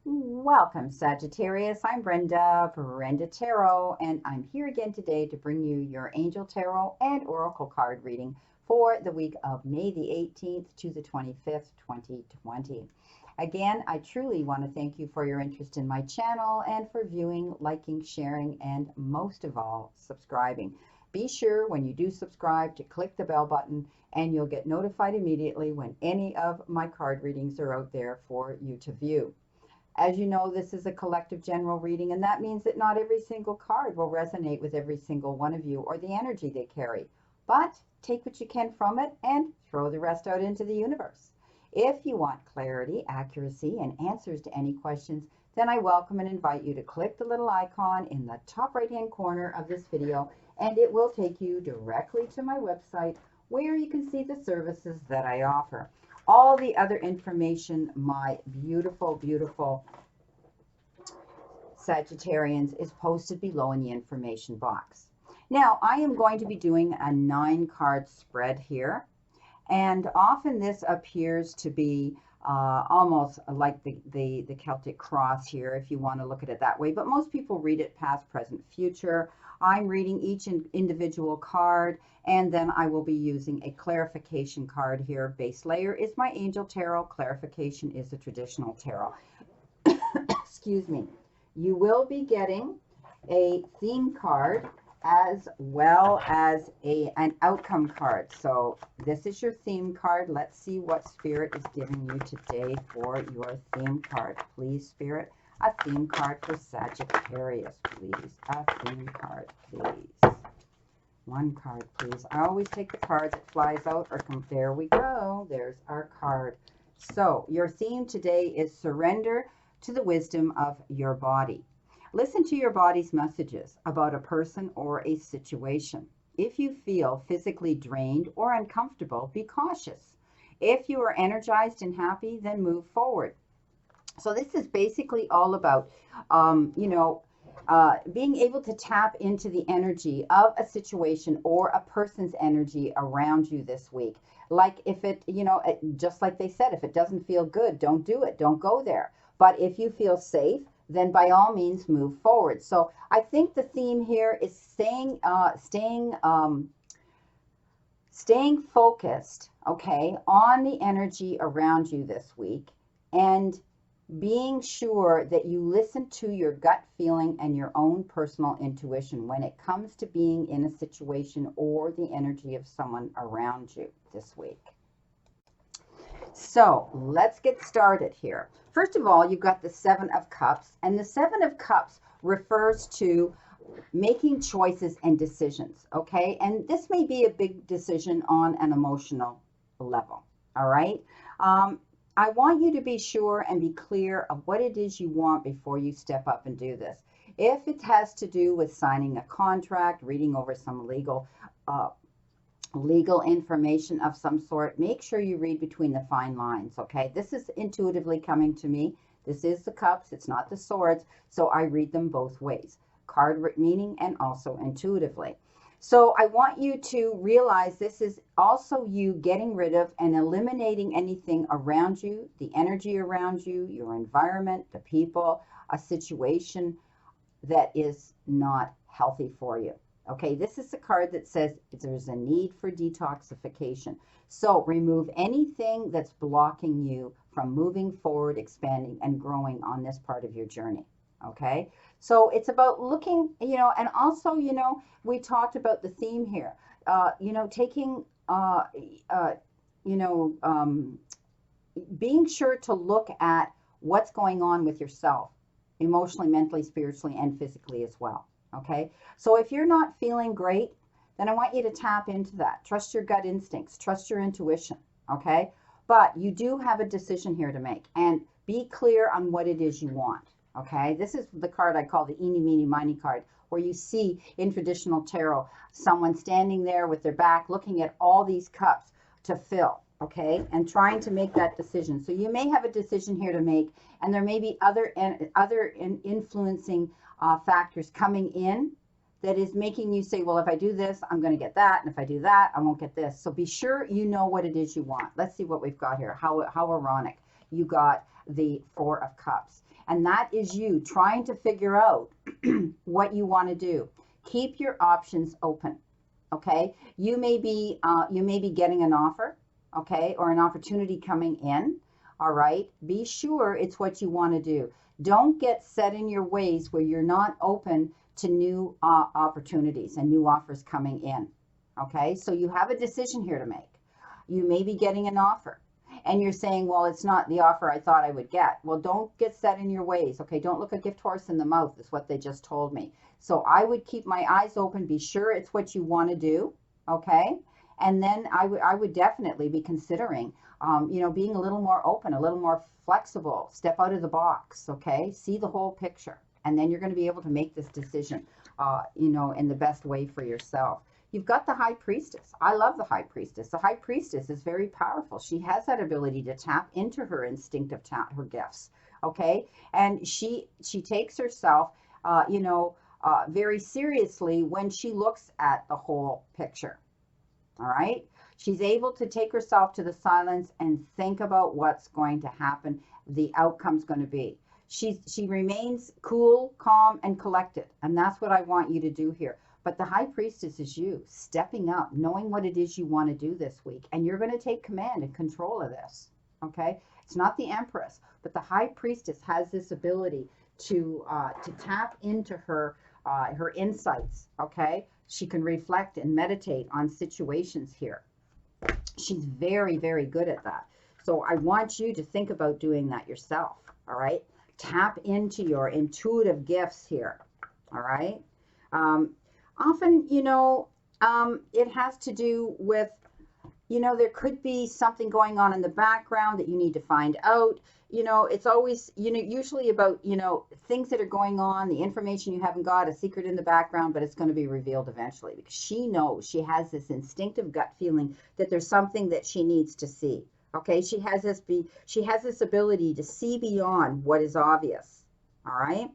Welcome, Sagittarius. I'm Brenda, Brenda Tarot, and I'm here again today to bring you your Angel Tarot and Oracle card reading for the week of May the 18th to the 25th, 2020. Again, I truly want to thank you for your interest in my channel and for viewing, liking, sharing, and most of all, subscribing. Be sure when you do subscribe to click the bell button and you'll get notified immediately when any of my card readings are out there for you to view. As you know, this is a collective general reading, and that means that not every single card will resonate with every single one of you or the energy they carry. But take what you can from it and throw the rest out into the universe. If you want clarity, accuracy, and answers to any questions, then I welcome and invite you to click the little icon in the top right-hand corner of this video, and it will take you directly to my website where you can see the services that I offer. All the other information, my beautiful, beautiful Sagittarians, is posted below in the information box. Now, I am going to be doing a 9-card spread here, and often this appears to be almost like the Celtic cross here, if you want to look at it that way, but most people read it past, present, future. I'm reading each individual card, and then I will be using a clarification card here. Base layer is my Angel Tarot. Clarification is a traditional tarot. Excuse me. You will be getting a theme card as well as an outcome card. So this is your theme card. Let's see what Spirit is giving you today for your theme card. Please, Spirit, a theme card for Sagittarius, please. A theme card, please. One card, please. I always take the card that flies out or come. There we go. There's our card. So your theme today is surrender to the wisdom of your body. Listen to your body's messages about a person or a situation. If you feel physically drained or uncomfortable, be cautious. If you are energized and happy, then move forward. So this is basically all about, being able to tap into the energy of a situation or a person's energy around you this week. Like if it, just like they said, if it doesn't feel good, don't do it. Don't go there. But if you feel safe, then by all means move forward. So I think the theme here is staying focused, okay, on the energy around you this week, and being sure that you listen to your gut feeling and your own personal intuition when it comes to being in a situation or the energy of someone around you this week. So let's get started here. First of all, you've got the 7 of Cups, and the 7 of Cups refers to making choices and decisions, okay? And this may be a big decision on an emotional level, all right? I want you to be sure and be clear of what it is you want before you step up and do this. If it has to do with signing a contract, reading over some legal information of some sort, make sure you read between the fine lines, okay? This is intuitively coming to me. This is the Cups, it's not the Swords, so I read them both ways, card meaning and also intuitively. So I want you to realize this is also you getting rid of and eliminating anything around you, the energy around you, your environment, the people, a situation that is not healthy for you. Okay, this is a card that says there's a need for detoxification. So remove anything that's blocking you from moving forward, expanding, and growing on this part of your journey. Okay, so it's about looking, and also, we talked about the theme here, taking, being sure to look at what's going on with yourself, emotionally, mentally, spiritually, and physically as well. Okay, so if you're not feeling great, then I want you to tap into that. Trust your gut instincts, trust your intuition, okay? But you do have a decision here to make, and be clear on what it is you want, okay? This is the card I call the eeny, meeny, miny card, where you see in traditional tarot, someone standing there with their back looking at all these cups to fill, okay, and trying to make that decision. So you may have a decision here to make, and there may be other influencing factors coming in that is making you say, well, if I do this, I'm going to get that, and if I do that, I won't get this. So be sure you know what it is you want. Let's see what we've got here. How ironic. You got the 4 of Cups. And that is you trying to figure out what you want to do. Keep your options open. Okay, you may be getting an offer, okay, or an opportunity coming in. All right, be sure it's what you want to do. Don't get set in your ways where you're not open to new opportunities and new offers coming in. Okay, so you have a decision here to make. You may be getting an offer and you're saying, well, it's not the offer I thought I would get. Well, don't get set in your ways. Okay, don't look a gift horse in the mouth is what they just told me. So I would keep my eyes open, be sure it's what you want to do, okay? And then I would definitely be considering, you know, being a little more open, a little more flexible, step out of the box, okay? See the whole picture. And then you're going to be able to make this decision, you know, in the best way for yourself. You've got the High Priestess. I love the High Priestess. The High Priestess is very powerful. She has that ability to tap into her instinctive her gifts, okay? And she takes herself, you know, very seriously when she looks at the whole picture. All right. She's able to take herself to the silence and think about what's going to happen, the outcome's going to be. She remains cool, calm, and collected. And that's what I want you to do here. But the High Priestess is you stepping up, knowing what it is you want to do this week. And you're going to take command and control of this. Okay. It's not the Empress, but the High Priestess has this ability to tap into her insights, okay? She can reflect and meditate on situations here. She's very, very good at that. So I want you to think about doing that yourself, all right? Tap into your intuitive gifts here, all right? Often, you know, it has to do with, you know, there could be something going on in the background that you need to find out. You know, it's always, you know, usually about, you know, things that are going on, the information you haven't got, a secret in the background, but it's going to be revealed eventually because she knows, she has this instinctive gut feeling that there's something that she needs to see. Okay, she has this ability to see beyond what is obvious. All right,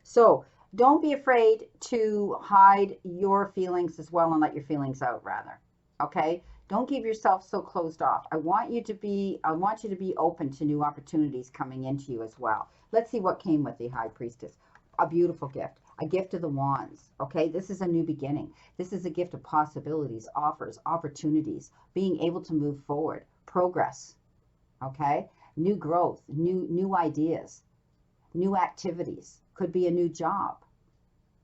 so don't be afraid to hide your feelings as well and let your feelings out rather. Okay. Don't keep yourself so closed off. I want you to be open to new opportunities coming into you as well. Let's see what came with the High Priestess. A beautiful gift, a gift of the wands. Okay, this is a new beginning. This is a gift of possibilities, offers, opportunities, being able to move forward, progress. Okay, new growth, new ideas, new activities. Could be a new job.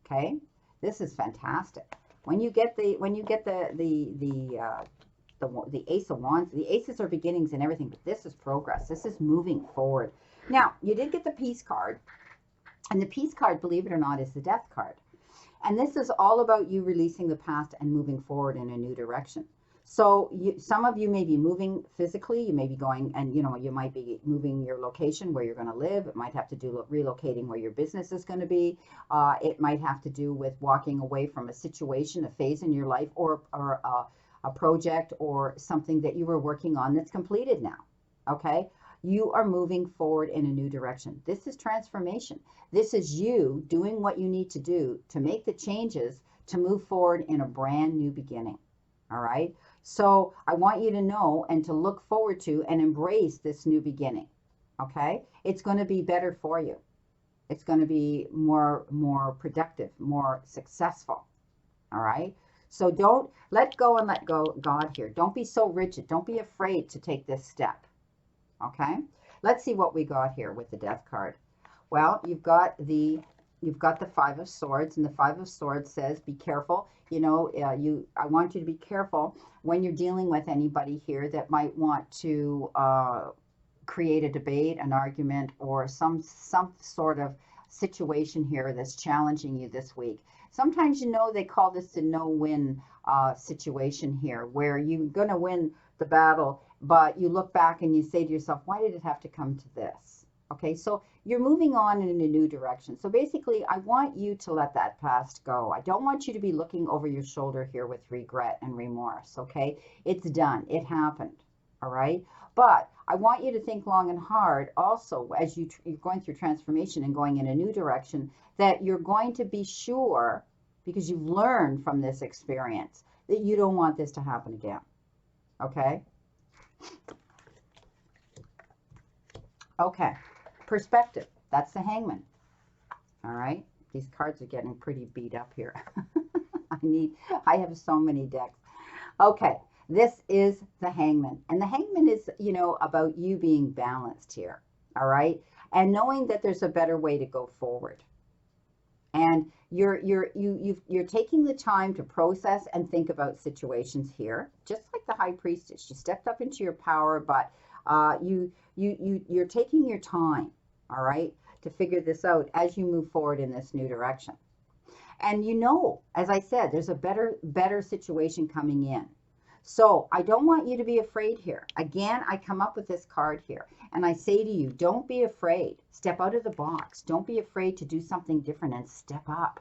Okay, this is fantastic. When you get the Ace of Wands, the aces are beginnings and everything, but this is progress. This is moving forward. Now, you did get the Peace card, and the Peace card, believe it or not, is the Death card. And this is all about you releasing the past and moving forward in a new direction. So some of you may be moving physically. You may be going, and you know, you might be moving your location where you're going to live. It might have to do with relocating where your business is going to be. It might have to do with walking away from a situation, a phase in your life, or a project or something that you were working on that's completed now. Okay, you are moving forward in a new direction. This is transformation. This is you doing what you need to do to make the changes to move forward in a brand new beginning. All right, so I want you to know and to look forward to and embrace this new beginning. Okay, it's going to be better for you. It's going to be more productive, more successful. All right. So don't let go and let go God here. Don't be so rigid. Don't be afraid to take this step. Okay. Let's see what we got here with the Death card. Well, you've got the Five of Swords, and the Five of Swords says, be careful. You know, I want you to be careful when you're dealing with anybody here that might want to create a debate, an argument, or some sort of situation here that's challenging you this week. Sometimes, you know, they call this the no-win situation here, where you're going to win the battle, but you look back and you say to yourself, why did it have to come to this? Okay, so you're moving on in a new direction. So basically, I want you to let that past go. I don't want you to be looking over your shoulder here with regret and remorse, okay? It's done. It happened, all right? But I want you to think long and hard also as you're going through transformation and going in a new direction, that you're going to be sure, because you've learned from this experience, that you don't want this to happen again, okay? Okay, perspective. That's the Hangman. All right. These cards are getting pretty beat up here. I have so many decks. Okay. This is the Hangman. And the Hangman is, you know, about you being balanced here. All right. And knowing that there's a better way to go forward. And you're taking the time to process and think about situations here, just like the High Priestess. You stepped up into your power, but you're taking your time, all right, to figure this out as you move forward in this new direction. And you know, as I said, there's a better situation coming in. So I don't want you to be afraid here. Again, I come up with this card here and I say to you, don't be afraid. Step out of the box. Don't be afraid to do something different and step up.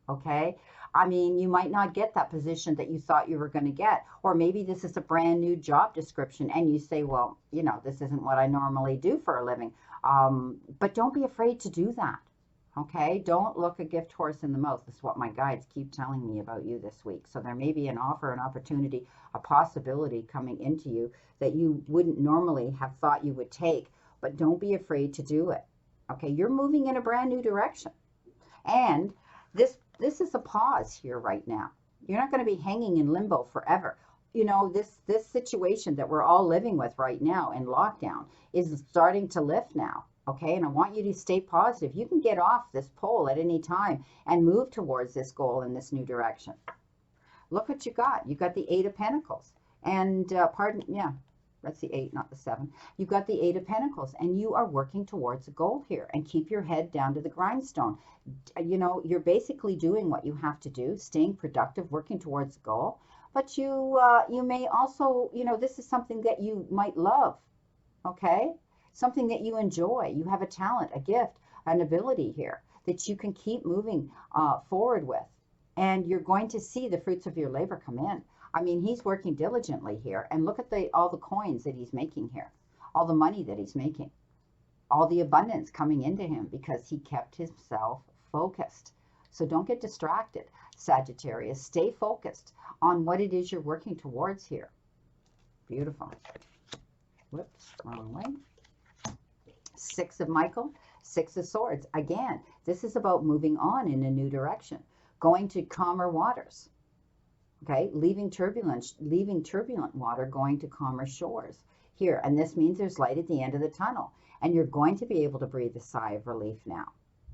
Okay? I mean, you might not get that position that you thought you were going to get. Or maybe this is a brand new job description and you say, well, you know, this isn't what I normally do for a living. But don't be afraid to do that. Okay, don't look a gift horse in the mouth. This is what my guides keep telling me about you this week. So there may be an offer, an opportunity, a possibility coming into you that you wouldn't normally have thought you would take, but don't be afraid to do it. Okay, you're moving in a brand new direction. And this is a pause here right now. You're not going to be hanging in limbo forever. You know, this situation that we're all living with right now in lockdown is starting to lift now. Okay, and I want you to stay positive. You can get off this pole at any time and move towards this goal in this new direction. Look what you got. You got the 8 of Pentacles. And, that's the 8, not the 7. You got the 8 of Pentacles, and you are working towards a goal here. And keep your head down to the grindstone. You know, you're basically doing what you have to do, staying productive, working towards a goal. But you may also, you know, this is something that you might love, okay? Something that you enjoy. You have a talent, a gift, an ability here that you can keep moving forward with. And you're going to see the fruits of your labor come in. I mean, he's working diligently here. And look at all the coins that he's making here. All the money that he's making. All the abundance coming into him because he kept himself focused. So don't get distracted, Sagittarius. Stay focused on what it is you're working towards here. Beautiful. Whoops, wrong way. 6 of Michael, 6 of Swords. Again, this is about moving on in a new direction, going to calmer waters. Okay, leaving turbulent water, going to calmer shores here. And this means there's light at the end of the tunnel, and you're going to be able to breathe a sigh of relief now.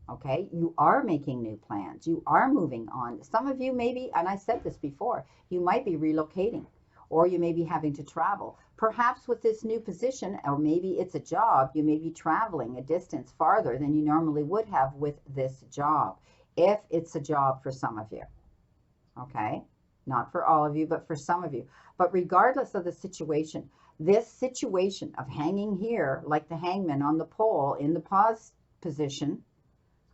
Okay, you are making new plans. You are moving on. Some of you maybe, and I said this before, you might be relocating, or you may be having to travel. Perhaps with this new position, or maybe it's a job, you may be traveling a distance farther than you normally would have with this job, if it's a job for some of you. Okay? Not for all of you, but for some of you. But regardless of the situation, this situation of hanging here, like the hangman on the pole in the pause position,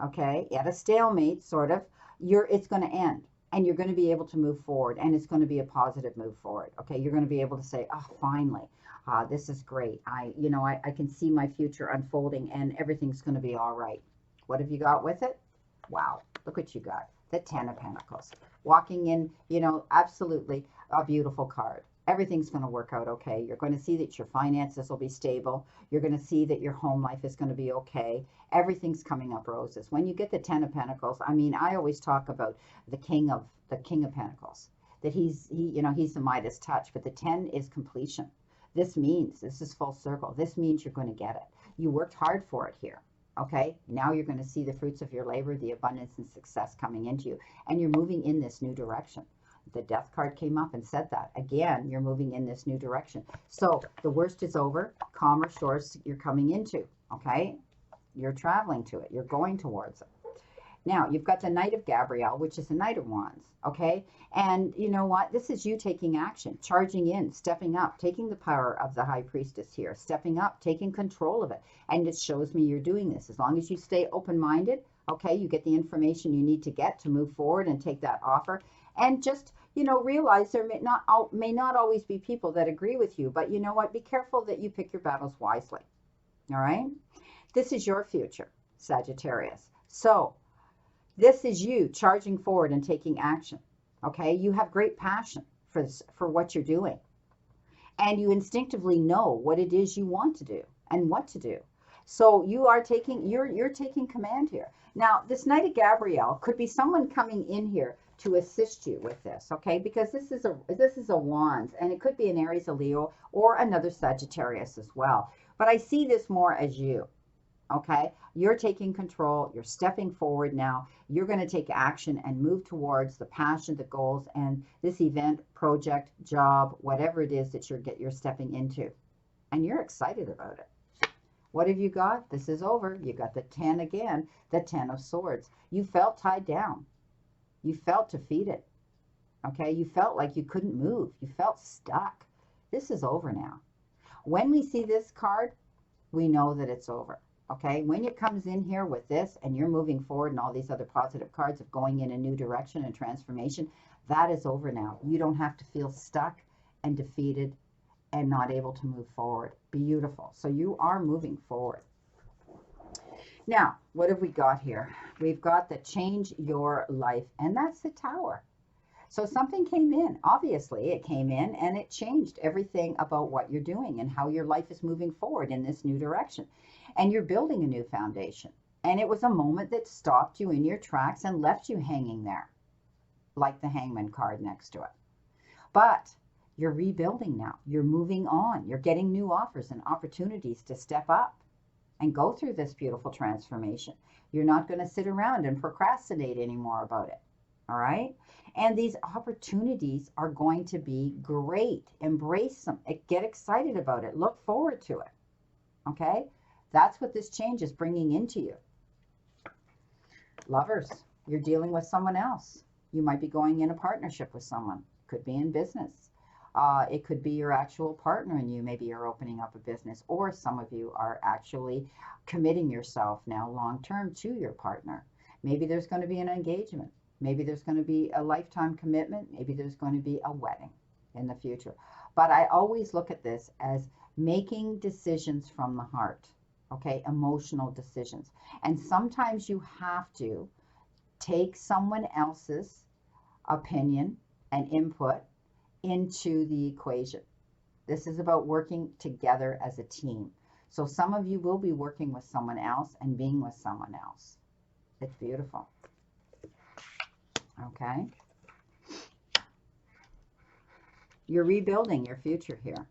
okay, at a stalemate, sort of, it's going to end. And you're going to be able to move forward, and it's going to be a positive move forward. Okay, you're going to be able to say, oh, finally, this is great. I can see my future unfolding, and everything's going to be all right. What have you got with it? Wow, look what you got. The 10 of Pentacles. Walking in, you know, absolutely a beautiful card. Everything's going to work out okay. You're going to see that your finances will be stable. You're going to see that your home life is going to be okay. Everything's coming up roses. When you get the 10 of Pentacles, I mean, I always talk about the King of Pentacles, that he's the Midas touch, but the 10 is completion. This is full circle. This means you're going to get it. You worked hard for it here. Okay, now you're going to see the fruits of your labor, the abundance and success coming into you, and you're moving in this new direction. The Death card came up and said that. Again, you're moving in this new direction. So the worst is over. Calmer shores you're coming into, okay? You're traveling to it. You're going towards it. Now, you've got the Knight of Gabrielle, which is the Knight of Wands, okay? And you know what? This is you taking action, charging in, stepping up, taking the power of the High Priestess here, stepping up, taking control of it. And it shows me you're doing this. As long as you stay open-minded, okay, you get the information you need to get to move forward and take that offer. And just, you know, realize there may not always be people that agree with you, but you know what? Be careful that you pick your battles wisely, all right? This is your future, Sagittarius. So this is you charging forward and taking action, okay? You have great passion for what you're doing, and you instinctively know what it is you want to do and what to do. So you are taking, you're taking command here. Now, this Knight of Gabrielle could be someone coming in here to assist you with this, okay? Because this is a Wands, and it could be an Aries, a Leo, or another Sagittarius as well. But I see this more as you, okay? You're taking control. You're stepping forward now. You're going to take action and move towards the passion, the goals, and this event, project, job, whatever it is that you're stepping into. And you're excited about it. What have you got? This is over. You got the 10 again, the 10 of Swords. You felt tied down. You felt defeated. Okay? You felt like you couldn't move. You felt stuck. This is over now. When we see this card, we know that it's over. Okay? When it comes in here with this and you're moving forward and all these other positive cards of going in a new direction and transformation, that is over now. You don't have to feel stuck and defeated and not able to move forward. Beautiful. So you are moving forward. Now, what have we got here? We've got the change your life, and that's the Tower. So something came in. Obviously, it came in and it changed everything about what you're doing and how your life is moving forward in this new direction. And you're building a new foundation. And it was a moment that stopped you in your tracks and left you hanging there, like the Hangman card next to it. But you're rebuilding now. You're moving on. You're getting new offers and opportunities to step up and go through this beautiful transformation. You're not going to sit around and procrastinate anymore about it. All right? And these opportunities are going to be great. Embrace them. Get excited about it. Look forward to it. Okay? That's what this change is bringing into you. Lovers, you're dealing with someone else. You might be going in a partnership with someone. Could be in business. It could be your actual partner and you. Maybe you're opening up a business, or some of you are actually committing yourself now long-term to your partner. Maybe there's going to be an engagement. Maybe there's going to be a lifetime commitment. Maybe there's going to be a wedding in the future. But I always look at this as making decisions from the heart, okay? Emotional decisions. And sometimes you have to take someone else's opinion and input into the equation. This is about working together as a team. So some of you will be working with someone else and being with someone else. It's beautiful. Okay? You're rebuilding your future here.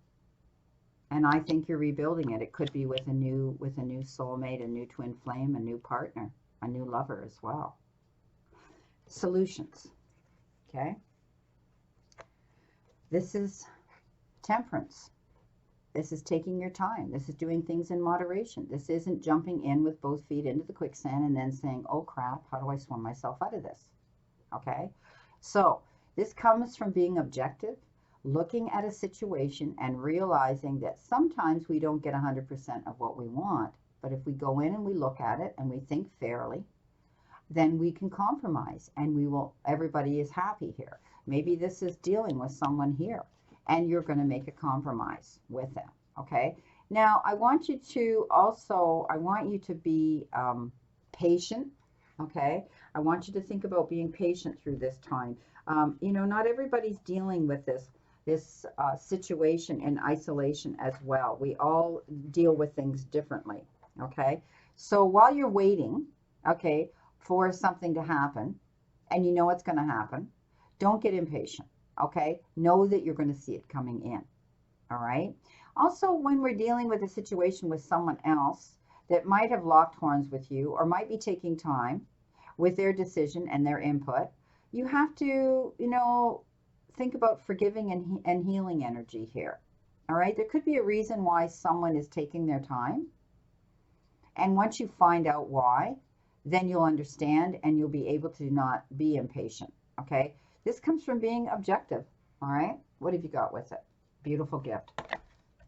And I think you're rebuilding it. It could be with a new soulmate, a new twin flame, a new partner, a new lover as well. Solutions. Okay? This is temperance. This is taking your time. This is doing things in moderation. This isn't jumping in with both feet into the quicksand and then saying, oh crap, how do I swim myself out of this? Okay? So this comes from being objective, looking at a situation and realizing that sometimes we don't get 100% of what we want. But if we go in and we look at it and we think fairly, then we can compromise and everybody is happy here. Maybe this is dealing with someone here and you're going to make a compromise with them. Okay. Now I want you to be patient. Okay. I want you to think about being patient through this time. You know, not everybody's dealing with this situation in isolation as well. We all deal with things differently. Okay. So while you're waiting, okay, for something to happen, and you know it's going to happen, don't get impatient, okay? Know that you're going to see it coming in, all right? Also, when we're dealing with a situation with someone else that might have locked horns with you or might be taking time with their decision and their input, you have to, you know, think about forgiving and healing energy here, all right? There could be a reason why someone is taking their time, and once you find out why, then you'll understand and you'll be able to not be impatient, okay? This comes from being objective, all right? What have you got with it? Beautiful gift.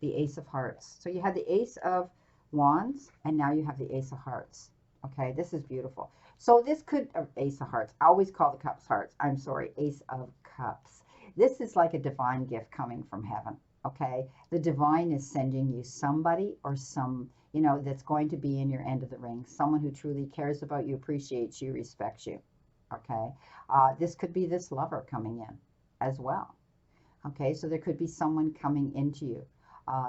The Ace of Hearts. So you had the Ace of Wands, and now you have the Ace of Hearts, okay? This is beautiful. So this could, Ace of Hearts. I always call the Cups Hearts. I'm sorry, Ace of Cups. This is like a divine gift coming from heaven, okay? The divine is sending you somebody or some, you know, that's going to be in your end of the ring. Someone who truly cares about you, appreciates you, respects you. Okay. This could be this lover coming in as well. Okay. So there could be someone coming into you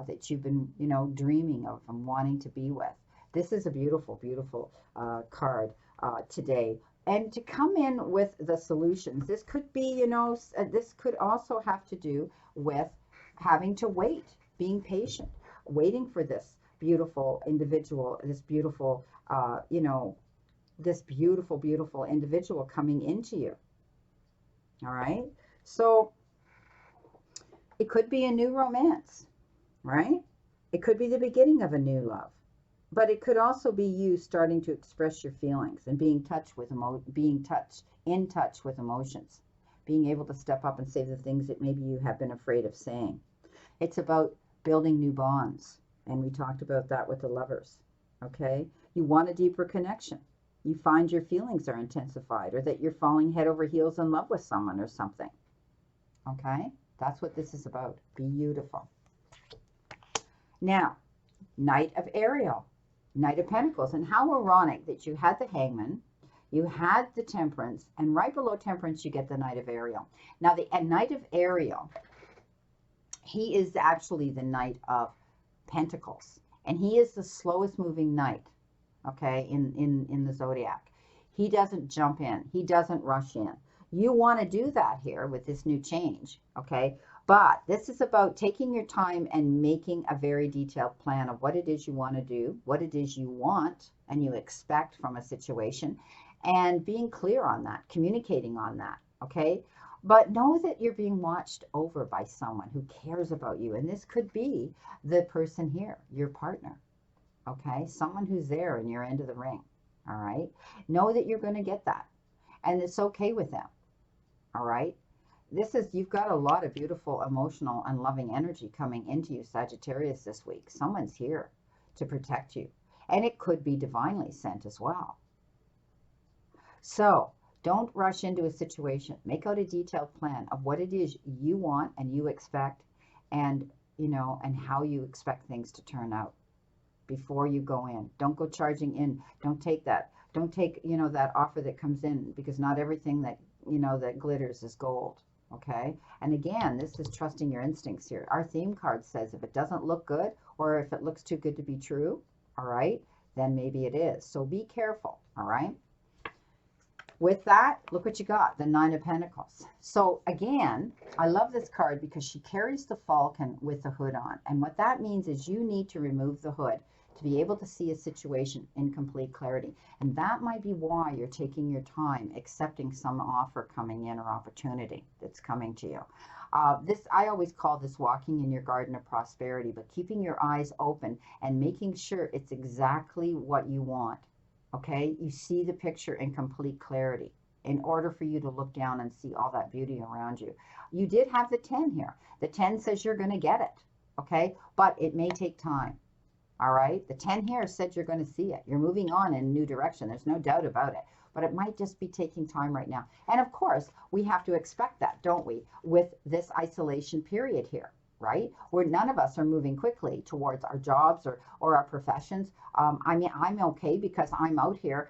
that you've been, you know, dreaming of and wanting to be with. This is a beautiful, beautiful card today. And to come in with the solutions, this could be, you know, this could also have to do with having to wait, being patient, waiting for this beautiful individual, this beautiful, you know, this beautiful, beautiful individual coming into you. All right. So it could be a new romance, right? It could be the beginning of a new love, but it could also be you starting to express your feelings and being in touch with emotions, being able to step up and say the things that maybe you have been afraid of saying. It's about building new bonds, and we talked about that with the lovers. Okay, you want a deeper connection. You find your feelings are intensified, or that you're falling head over heels in love with someone or something. Okay, that's what this is about. Beautiful. Now, Knight of Ariel, Knight of Pentacles, and how ironic that you had the Hangman, you had the Temperance, and right below Temperance you get the Knight of Ariel. Now, the Knight of Ariel, he is actually the Knight of Pentacles, and he is the slowest moving knight, okay, in the zodiac. He doesn't jump in. He doesn't rush in. You want to do that here with this new change, okay? But this is about taking your time and making a very detailed plan of what it is you want to do, what it is you want and you expect from a situation, and being clear on that, communicating on that, okay? But know that you're being watched over by someone who cares about you. And this could be the person here, your partner, okay? Someone who's there in your end of the ring, all right? Know that you're going to get that. And it's okay with them, all right? You've got a lot of beautiful, emotional, and loving energy coming into you, Sagittarius, this week. Someone's here to protect you. And it could be divinely sent as well. So don't rush into a situation. Make out a detailed plan of what it is you want and you expect, and, you know, and how you expect things to turn out before you go in. Don't go charging in. Don't take that. Don't take, you know, that offer that comes in, because not everything that, you know, that glitters is gold. Okay. And again, this is trusting your instincts here. Our theme card says if it doesn't look good, or if it looks too good to be true, all right, then maybe it is. So be careful. All right. With that, look what you got, the Nine of Pentacles. So again, I love this card because she carries the falcon with the hood on. And what that means is you need to remove the hood to be able to see a situation in complete clarity. And that might be why you're taking your time accepting some offer coming in or opportunity that's coming to you. I always call this walking in your garden of prosperity, but keeping your eyes open and making sure it's exactly what you want. Okay, you see the picture in complete clarity in order for you to look down and see all that beauty around you. You did have the 10 here. The 10 says you're going to get it, okay, but it may take time. All right, the 10 here said you're going to see it. You're moving on in a new direction. There's no doubt about it, but it might just be taking time right now. And of course, we have to expect that, don't we, with this isolation period here, right? Where none of us are moving quickly towards our jobs or our professions. I mean, I'm okay because I'm out here,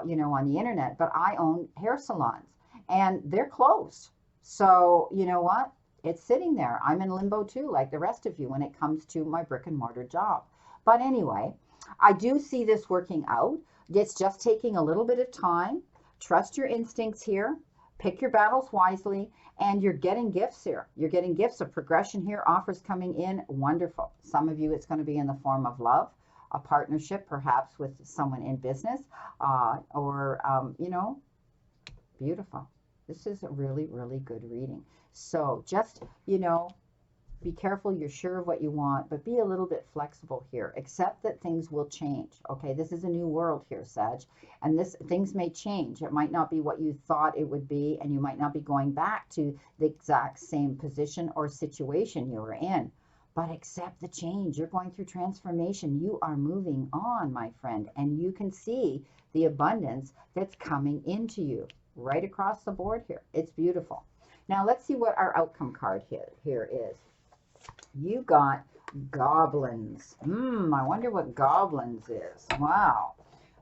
you know, on the internet, but I own hair salons and they're closed. So you know what? It's sitting there. I'm in limbo too, like the rest of you, when it comes to my brick and mortar job. But anyway, I do see this working out. It's just taking a little bit of time. Trust your instincts here. Pick your battles wisely. And you're getting gifts here. You're getting gifts of progression here, offers coming in. Wonderful. Some of you, it's going to be in the form of love, a partnership, perhaps with someone in business, you know, beautiful. This is a really, really good reading. So just, you know, be careful. You're sure of what you want, but be a little bit flexible here. Accept that things will change. Okay, this is a new world here, Sag, and things may change. It might not be what you thought it would be, and you might not be going back to the exact same position or situation you were in. But accept the change. You're going through transformation. You are moving on, my friend, and you can see the abundance that's coming into you right across the board here. It's beautiful. Now let's see what our outcome card here is. You got goblins. I wonder what goblins is. Wow.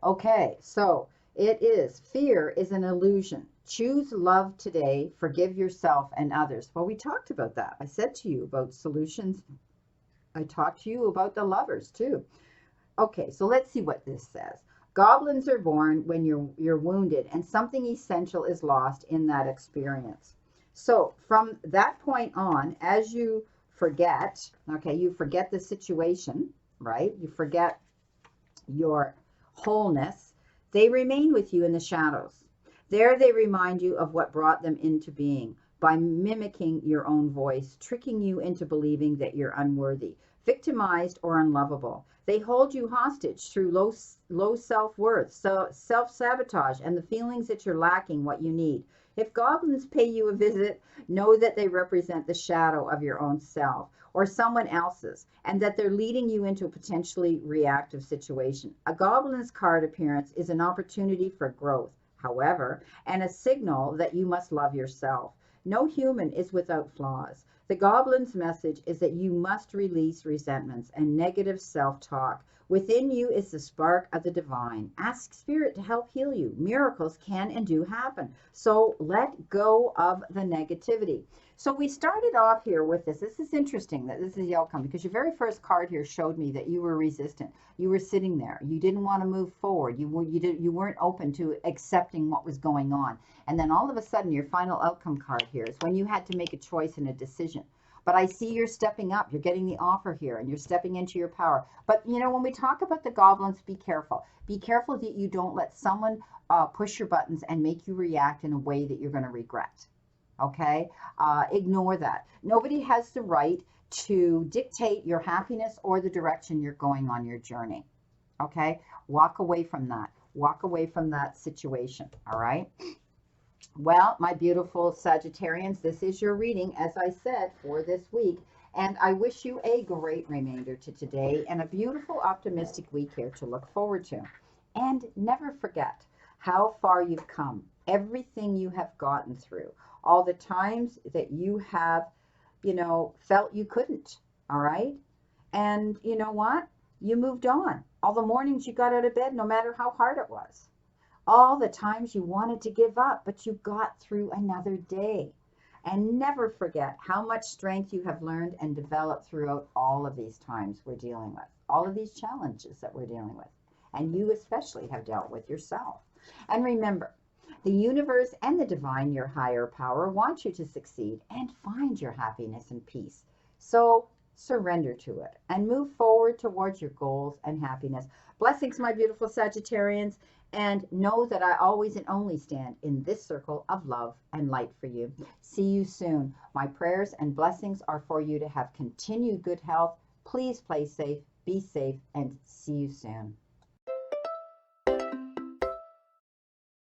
Okay, so it is fear is an illusion. Choose love today. Forgive yourself and others. Well, we talked about that. I said to you about solutions. I talked to you about the lovers too. Okay, so let's see what this says. Goblins are born when you're wounded and something essential is lost in that experience. So from that point on, as you forget, okay, you forget the situation, right? You forget your wholeness. They remain with you in the shadows. There they remind you of what brought them into being by mimicking your own voice, tricking you into believing that you're unworthy, victimized, or unlovable. They hold you hostage through low self-worth, so self-sabotage, and the feelings that you're lacking what you need. If goblins pay you a visit, know that they represent the shadow of your own self or someone else's, and that they're leading you into a potentially reactive situation. A goblin's card appearance is an opportunity for growth, however, and a signal that you must love yourself. No human is without flaws. The goblin's message is that you must release resentments and negative self-talk. Within you is the spark of the divine. Ask Spirit to help heal you. Miracles can and do happen. So let go of the negativity. So we started off here with this. This is interesting that this is the outcome, because your very first card here showed me that you were resistant. You were sitting there. You didn't want to move forward. You weren't open to accepting what was going on. And then all of a sudden, your final outcome card here is when you had to make a choice and a decision. But I see you're stepping up. You're getting the offer here, and you're stepping into your power. But, you know, when we talk about the goblins, be careful. Be careful that you don't let someone push your buttons and make you react in a way that you're going to regret. Okay? Ignore that. Nobody has the right to dictate your happiness or the direction you're going on your journey. Okay? Walk away from that. Walk away from that situation. All right? Well, my beautiful Sagittarians, this is your reading, as I said, for this week. And I wish you a great remainder to today and a beautiful, optimistic week here to look forward to. And never forget how far you've come, everything you have gotten through, all the times that you have, you know, felt you couldn't, all right? And you know what? You moved on. All the mornings you got out of bed, no matter how hard it was. All the times you wanted to give up, but you got through another day. And never forget how much strength you have learned and developed throughout all of these times we're dealing with, all of these challenges that we're dealing with. And you especially have dealt with yourself. And remember, the universe and the divine, your higher power, want you to succeed and find your happiness and peace. So surrender to it and move forward towards your goals and happiness. Blessings, my beautiful Sagittarians. And know that I always and only stand in this circle of love and light for you. See you soon. My prayers and blessings are for you to have continued good health. Please play safe, be safe, and see you soon.